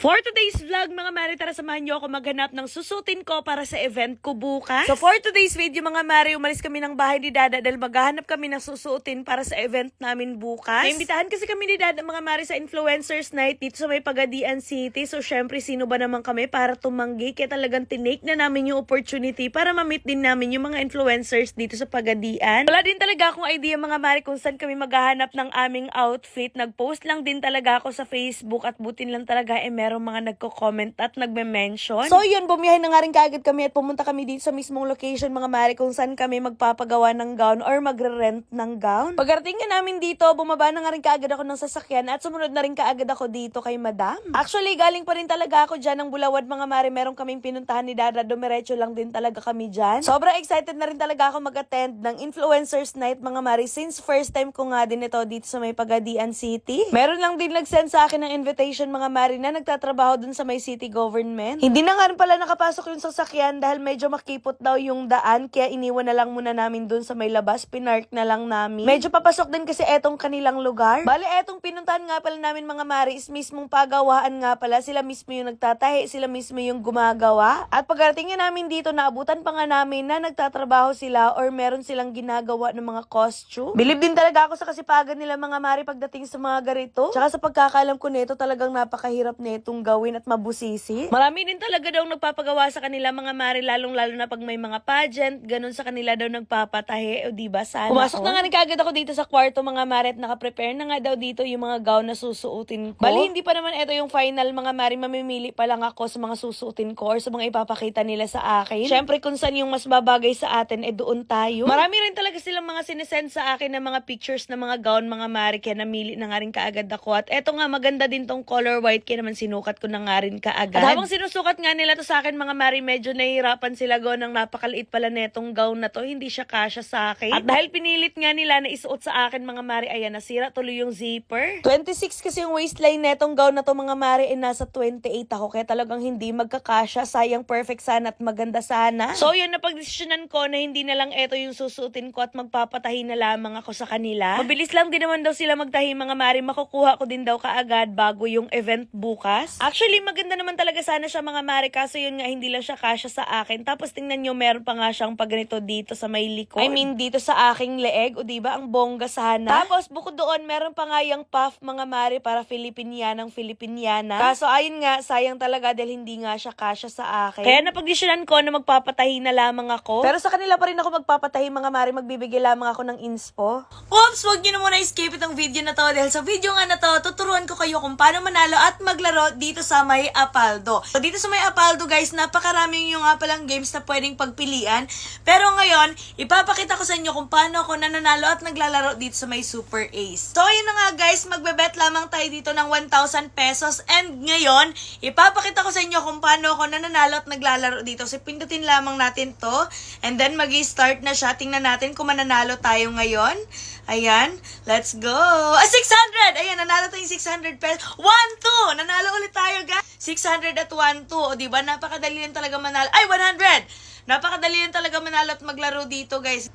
For today's vlog, mga Mari, tara samahan niyo ako maghanap ng susutin ko para sa event ko bukas. So for today's video, mga Mari, umalis kami ng bahay ni Dada dahil maghahanap kami ng susutin para sa event namin bukas. Naimbitahan kasi kami ni Dada, mga Mari, sa Influencers Night dito sa may Pagadian City. So syempre, sino ba naman kami para tumanggi? Kaya talagang tinake na namin yung opportunity para ma-meet din namin yung mga influencers dito sa Pagadian. Wala din talaga akong idea, mga Mari, kung saan kami maghahanap ng aming outfit. Nag-post lang din talaga ako sa Facebook at butin lang talaga merong mga nagko-comment at nagme-mention. So yun, bumiyahin na nga rin kaagad kami at pumunta kami dito sa mismong location, mga Mari, kung saan kami magpapagawa ng gown or magre-rent ng gown. Pagkarating nga namin dito, bumaba na nga rin kaagad ako ng sasakyan at sumunod na rin kaagad ako dito kay Madam. Actually, galing pa rin talaga ako dyan ng Bulawad, mga Mari. Meron kaming pinuntahan ni Dada, dumiretso lang din talaga kami dyan. Sobrang excited na rin talaga ako mag-attend ng Influencers Night, mga Mari, since first time ko nga din ito dito sa may Pagadian City. Meron lang din nag-send sa akin ng invitation, mga Mari, na nagtatrabaho dun sa may city government. Hindi na nga rin pala nakapasok yung sasakyan dahil medyo makipot daw yung daan, kaya iniwan na lang muna namin dun sa may labas, pinark na lang namin. Medyo papasok din kasi etong kanilang lugar. Bale, etong pinuntahan nga pala namin, mga Mari, is mismong pagawaan nga pala. Sila mismo yung nagtatahi, sila mismo yung gumagawa. At pagdating nga namin dito, naabutan pa nga namin na nagtatrabaho sila or meron silang ginagawa ng mga costume. Bilib din talaga ako sa kasipagan nila, mga Mari, pagdating sa mga ganito. Tsaka sa pagkakalam ko nito, talagang napakahirap netong gawin at mabusisi. Marami din talaga daw nagpapagawa sa kanila, mga Mari, lalong-lalo na pag may mga pageant, ganun sa kanila daw nagpapatahe, o diba, sana. Pumasok na nga rin kagad ako dito sa kwarto, mga Mari, at nakaprepare na nga daw dito yung mga gown na susuotin ko. Bali, hindi pa naman ito yung final, mga Mari, mamimili pa lang ako sa mga susuotin ko or sa mga ipapakita nila sa akin. Syempre, kung saan yung mas babagay sa atin, doon tayo. Marami rin talaga silang mga sinesend sa akin na mga pictures na mga gown, mga Mari, kaya namili na nga rin kaagad ako. At eto nga, maganda din tong color white, kaya naman sinukat ko na nga rin kaagad. At habang sinusukat nga nila to sa akin, mga Mari, medyo nahihirapan sila ng napakaliit pala netong gown na to, hindi siya kasya sa akin. At dahil pinilit nga nila na isuot sa akin, mga Mari, ayan, nasira tuloy yung zipper. 26 kasi yung waistline netong gown na to, mga Mari, nasa 28 ako, kaya talagang hindi magkakasya. Sayang, perfect sana at maganda sana. So yun, napagdesisyonan ko na hindi na lang eto yung susuotin ko at magpapatahi na lamang ako sa kanila. Mabilis lang din naman daw sila magtahi, mga Mari, makukuha ko din daw kaagad bago yung event bukas. Actually, maganda naman talaga sana siya, mga Mari, kaso yun nga, hindi lang siya kasya sa akin. Tapos tingnan nyo, meron pa nga siyang pagganito dito sa may likod. I mean, dito sa aking leeg, o diba, ang bongga sana. Tapos, bukod doon, meron pa nga yung puff, mga Mari, para Filipinianang Filipiniana. Kaso, ayun nga, sayang talaga dahil hindi nga siya kasya sa akin. Kaya napagdesisyonan ko na magpapatahi na lamang ako. Pero sa kanila pa rin ako magpapatahi, mga Mari, magbibigay lamang ako ng inspo. Oops, wag nyo na muna escape itong video na to dahil sa video nga na to, tuturuan ko kayo kung paano manalo at maglaro dito sa may Apaldo. So, dito sa may Apaldo, guys, napakaraming yung nga palang games na pwedeng pagpilian. Pero ngayon, ipapakita ko sa inyo kung paano ako nananalo at naglalaro dito sa may Super Ace. So, ayun na nga, guys, magbebet lamang tayo dito ng 1,000 pesos. And ngayon, ipapakita ko sa inyo kung paano ako nananalo at naglalaro dito. So, pindutin lamang natin to. And then, mag-i-start na siya. Tingnan natin kung mananalo tayo ngayon. Ayan, let's go. 600! Ayan, nanalo tayong 600 pesos. 1-2! Nanalo ulit tayo, guys. 600 at 1-2. O, diba? Napakadali lang talaga manalo. Ay, 100! Napakadali lang talaga manalo at maglaro dito, guys.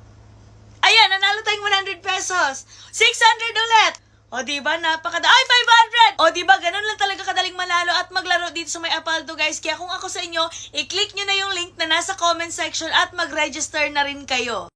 Ayan, nanalo tayong 100 pesos. 600 ulit! O, diba? Ay, 500! O, diba? Ganun lang talaga kadaling manalo at maglaro dito sa may Apaldo, guys. Kaya kung ako sa inyo, i-click nyo na yung link na nasa comment section at mag-register na rin kayo.